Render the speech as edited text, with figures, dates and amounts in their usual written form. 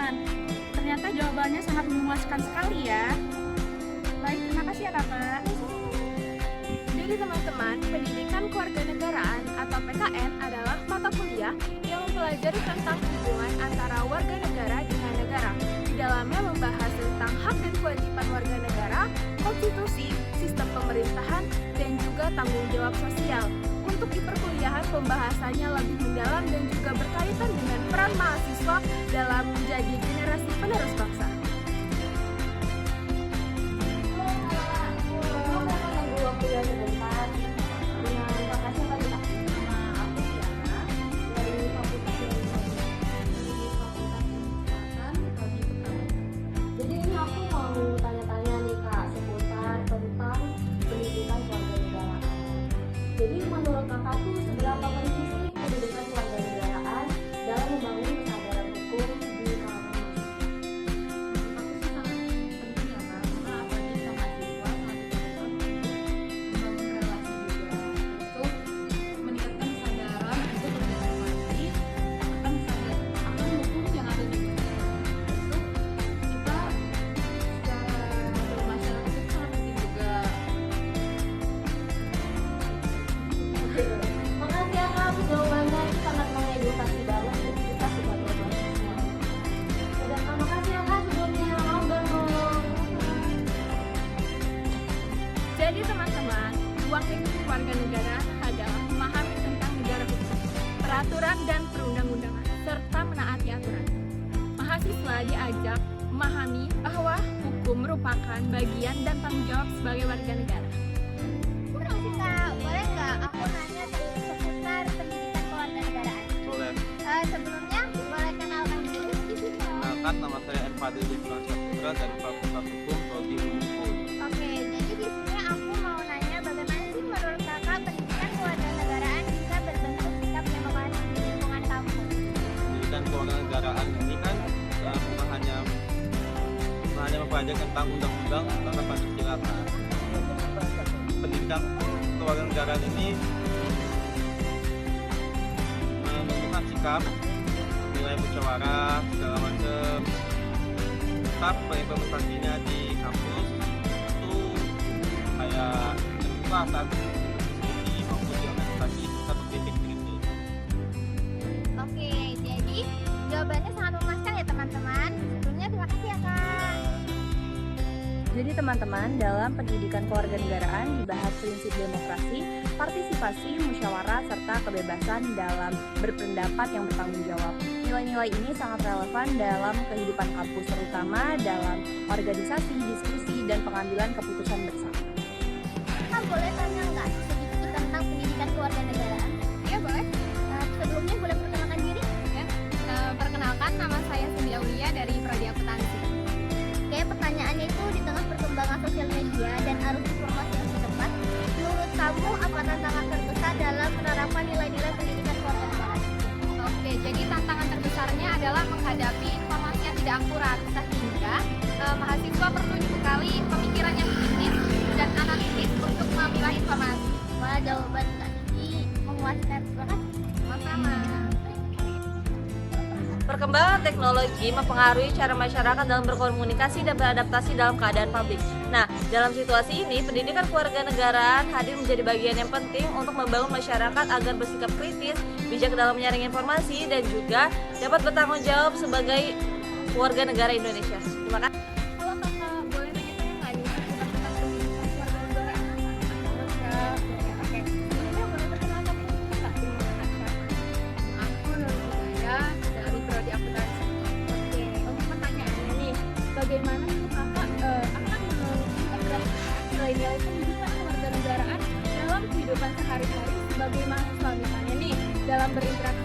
teman-teman. Ternyata jawabannya sangat memuaskan sekali ya. Baik, terima kasih ya kakak. Jadi teman-teman, pendidikan kewarganegaraan atau PKN adalah mata kuliah yang mempelajari tentang hubungan antara warga negara dengan negara. Di dalamnya membahas tentang hak dan kewajiban warga negara, konstitusi, sistem pemerintahan, dan juga tanggung jawab sosial. Untuk di perkuliahan pembahasannya lebih mendalam dan juga berkaitan dengan peran mahasiswa dalam menjadi generasi penerus bangsa. Jadi menurut kakak tuh seberapa penting sih pendidikan kewarganegaraan dalam membangun kesadaran hukum di kalangan manusia? Aku sih sangat penting ya kak, karena apalagi sama mahasiswa sangat diperlukan untuk membangun relasi juga, untuk meningkatkan kesadaran untuk berdemokrasi akan hukum yang ada di Indonesia. Untuk kita secara bermasyarakat itu sangat penting juga. Makasih ya kak, jawabannya itu sangat mengedukasi banget untuk kita sebagai mahasiswa. Dan makasih ya kak sebelumnya, maaf banget. Jadi teman-teman, ruang lingkup kewarganegaraan adalah memahami tentang negara hukum, peraturan dan perundang-undangan, serta menaati aturan. Mahasiswa diajak memahami bahwa hukum merupakan bagian dan tanggung jawab sebagai warga negara. Kurang sih kak, boleh nggak aku nanya seputar pendidikan kewarganegaraan? Boleh. Sebelumnya boleh kenalkan diri. Kenalkan, nama saya Erfadil Jepang Saputra dari Fakultas Hukum Prodi Unpul. Oke, jadi di sini aku mau nanya bagaimana sih menurut kakak pendidikan kewarganegaraan bisa berbentuk sikap demokrasi di lingkungan kampus? Pendidikan kewarganegaraan ini kan bukan hanya mempelajari tentang undang-undang tentang Pancasila kan. Pendidikan kewarganegaraan ini menentukan sikap, nilai musyawarah segala macam. Tetap implementasinya di kampus itu kayak terbuka saat diskusi maupun di organisasi kita bertitik kritis. Oke, jadi jawabannya sangat memuaskan ya teman-teman. Sebelumnya terima kasih ya kak. Jadi teman-teman, dalam pendidikan kewarganegaraan dibahas prinsip demokrasi, partisipasi, musyawarah, serta kebebasan dalam berpendapat yang bertanggung jawab. Nilai-nilai ini sangat relevan dalam kehidupan kampus, terutama dalam organisasi, diskusi, dan pengambilan keputusan bersama. Kak boleh tanya nggak sedikit tentang pendidikan kewarganegaraan? Iya boleh. Sebelumnya boleh perkenalkan diri? Perkenalkan, nama saya Cindy Aulia dari Prodi Akuntansi. Oke, pertanyaannya itu di tengah perkembangan sosial media dan arus informasi yang cepat, menurut kamu apa tantangan terbesar dalam penerapan nilai-nilai pendidikan kewarganegaraan? Oke, jadi tantangan terbesarnya adalah menghadapi informasi yang tidak akurat, sehingga mahasiswa perlu dibekali pemikiran yang kritis dan analitis untuk memilah informasi. Wah, jawaban Kak Cindy memuaskan. Terima kasih. Sama-sama. Perkembangan teknologi mempengaruhi cara masyarakat dalam berkomunikasi dan beradaptasi dalam keadaan publik. Nah, dalam situasi ini, pendidikan kewarganegaraan hadir menjadi bagian yang penting untuk membangun masyarakat agar bersikap kritis, bijak dalam menyaring informasi, dan juga dapat bertanggung jawab sebagai warga negara Indonesia. Terima kasih. Halo kakak, boleh tanya-tanya nggak nih seputar tentang pendidikan kewarganegaraan? Oke. Sebelumnya boleh perkenalkan diri kakak dengan kakak siapa? Aku Nur Hidayah dari Prodi Akuntansi. Oke, untuk pertanyaannya nih, bagaimana tuh kakak akan mengintegrasikan nilai-nilai pendidikan kewarganegaraan dalam kehidupan sehari-hari sebagai mahasiswa, misalnya nih dalam berinteraksi